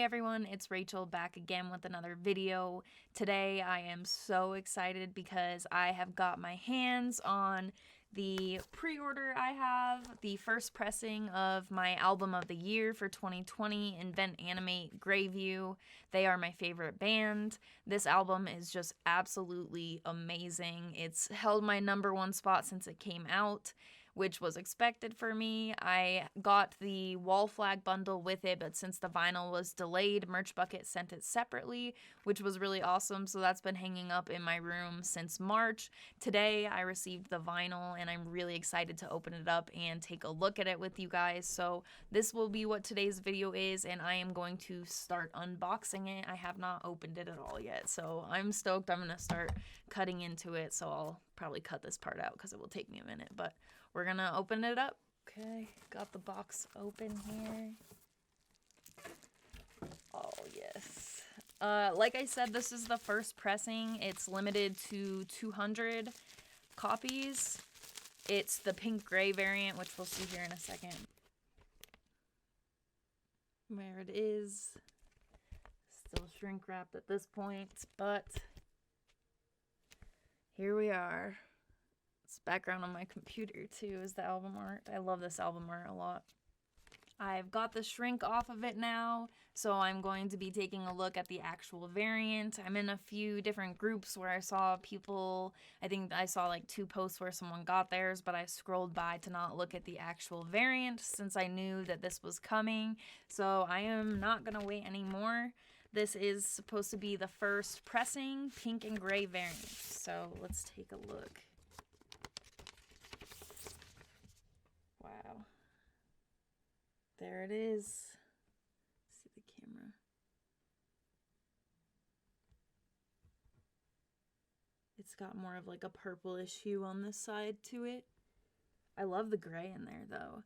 everyone, it's Rachel back again with another video. Today I am so excited because I have got my hands on the pre-order I have, the first pressing of my album of the year for 2020, Invent Animate, Greyview. They are my favorite band. This album is just absolutely amazing. It's held my #1 spot since it came out, which was expected for me. I got the wall flag bundle with it, but since the vinyl was delayed, Merch Bucket sent it separately, which was really awesome. So that's been hanging up in my room since March. Today I received the vinyl and I'm really excited to open it up and take a look at it with you guys. So this will be what today's video is, and I am going to start unboxing it. I have not opened it at all yet, so I'm stoked. I'm gonna start cutting into it, so I'll probably cut this part out because it will take me a minute, but we're gonna open it up. Okay, got the box open here. Oh, yes. Like I said, this is the first pressing. It's limited to 200 copies. It's the pink gray variant, which we'll see here in a second. There it is. Still shrink wrapped at this point, but here we are. It's background on my computer too is the album art. I love this album art a lot. I've got the shrink off of it now, so I'm going to be taking a look at the actual variant. I'm in a few different groups where I saw people, I think I saw like 2 posts where someone got theirs, but I scrolled by to not look at the actual variant since I knew that this was coming. So I am not gonna wait anymore. This is supposed to be the first pressing pink and gray variant. So let's take a look. Wow. There it is. See the camera. It's got more of like a purplish hue on this side to it. I love the gray in there though.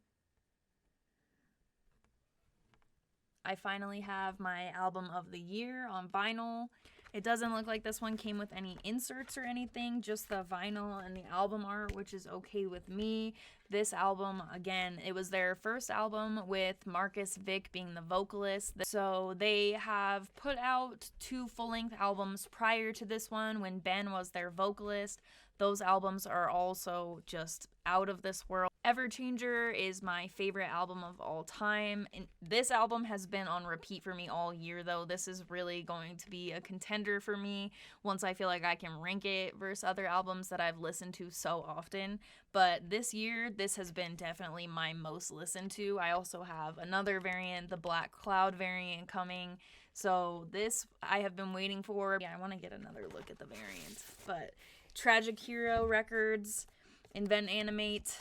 I finally have my album of the year on vinyl. It doesn't look like this one came with any inserts or anything, just the vinyl and the album art, which is okay with me. This album, again, it was their first album with Marcus Vick being the vocalist. So they have put out 2 full-length albums prior to this one when Ben was their vocalist. Those albums are also just out of this world. Everchanger is my favorite album of all time, and this album has been on repeat for me all year though. This is really going to be a contender for me once I feel like I can rank it versus other albums that I've listened to so often. But this year, this has been definitely my most listened to. I also have another variant, the Black Cloud variant, coming. So this I have been waiting for. Yeah, I want to get another look at the variant. But Tragic Hero Records, Invent Animate,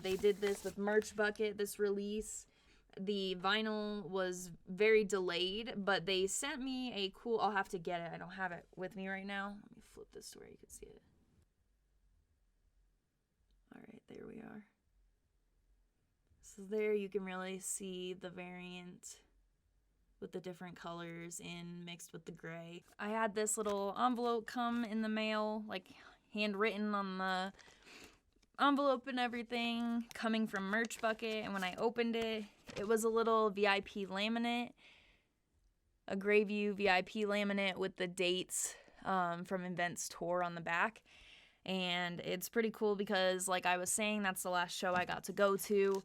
they did this with Merch Bucket, this release. The vinyl was very delayed, but they sent me a cool, I'll have to get it, I don't have it with me right now. Let me flip this to where you can see it. Alright, there we are. So there you can really see the variant with the different colors in mixed with the gray. I had this little envelope come in the mail, like handwritten on the envelope and everything, coming from Merch Bucket, and when I opened it, it was a little VIP laminate, a Greyview VIP laminate with the dates from Invent's tour on the back. And it's pretty cool because, like I was saying, that's the last show I got to go to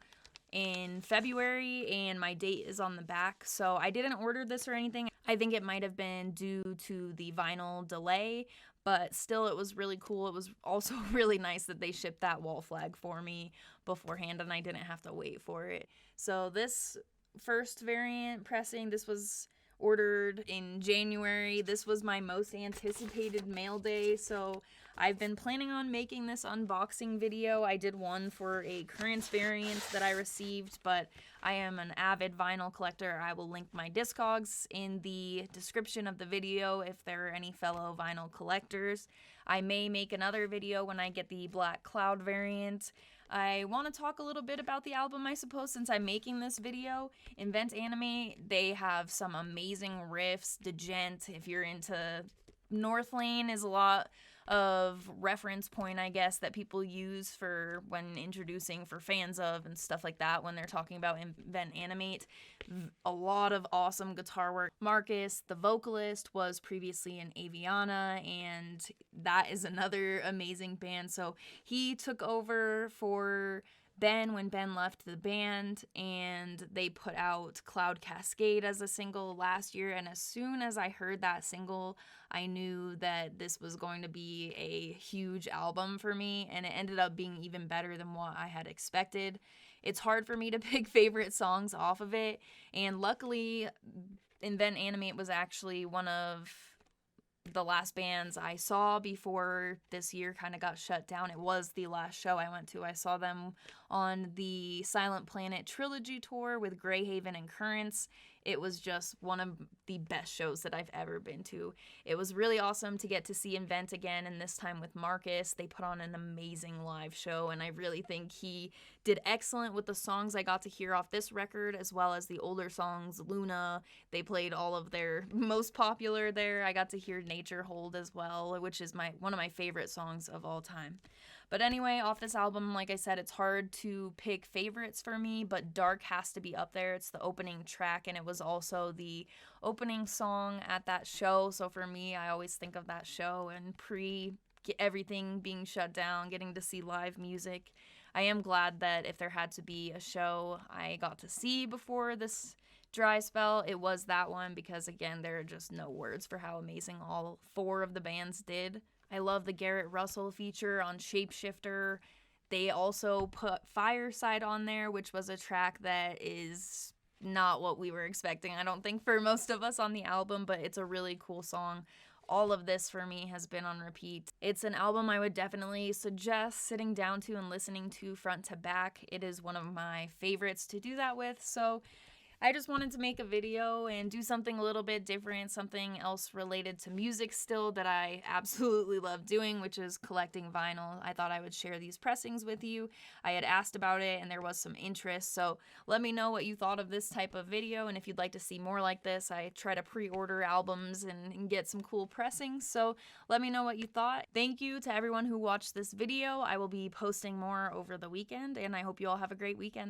in February, and my date is on the back. So I didn't order this or anything. I think it might have been due to the vinyl delay, but still it was really cool. It was also really nice that they shipped that wall flag for me beforehand and I didn't have to wait for it. So this first variant pressing, this was ordered in January. This was my most anticipated mail day, so I've been planning on making this unboxing video. I did one for a current variant that I received, but I am an avid vinyl collector. I will link my Discogs in the description of the video if there are any fellow vinyl collectors. I may make another video when I get the Black Cloud variant. I want to talk a little bit about the album, I suppose, since I'm making this video. Invent Animate, they have some amazing riffs. Degent, if you're into Northlane, is a lot of reference point, I guess, that people use for when introducing for fans of and stuff like that when they're talking about Invent Animate. A lot of awesome guitar work. Marcus, the vocalist, was previously in Aviana, and that is another amazing band. So he took over for Ben when Ben left the band, and they put out Cloud Cascade as a single last year, and as soon as I heard that single, I knew that this was going to be a huge album for me, and it ended up being even better than what I had expected. It's hard for me to pick favorite songs off of it, and luckily Invent Animate was actually one of the last bands I saw before this year kind of got shut down. It was the last show I went to. I saw them on the Silent Planet Trilogy tour with Greyhaven and Currents. It was just one of the best shows that I've ever been to. It was really awesome to get to see Invent again, and this time with Marcus. They put on an amazing live show, and I really think he did excellent with the songs I got to hear off this record, as well as the older songs. Luna, they played all of their most popular there. I got to hear Nature Hold as well, which is one of my favorite songs of all time. But anyway, off this album, like I said, it's hard to pick favorites for me, but Dark has to be up there. It's the opening track, and it was also the opening song at that show. So for me, I always think of that show and everything being shut down, getting to see live music. I am glad that if there had to be a show I got to see before this dry spell, it was that one, because again, there are just no words for how amazing all 4 of the bands did. I love the Garrett Russell feature on Shapeshifter. They also put Fireside on there, which was a track that is not what we were expecting, I don't think, for most of us on the album, but it's a really cool song. All of this for me has been on repeat. It's an album I would definitely suggest sitting down to and listening to front to back. It is one of my favorites to do that with, so I just wanted to make a video and do something a little bit different, something else related to music still that I absolutely love doing, which is collecting vinyl. I thought I would share these pressings with you. I had asked about it and there was some interest, so let me know what you thought of this type of video, and if you'd like to see more like this. I try to pre-order albums and get some cool pressings, so let me know what you thought. Thank you to everyone who watched this video. I will be posting more over the weekend, and I hope you all have a great weekend.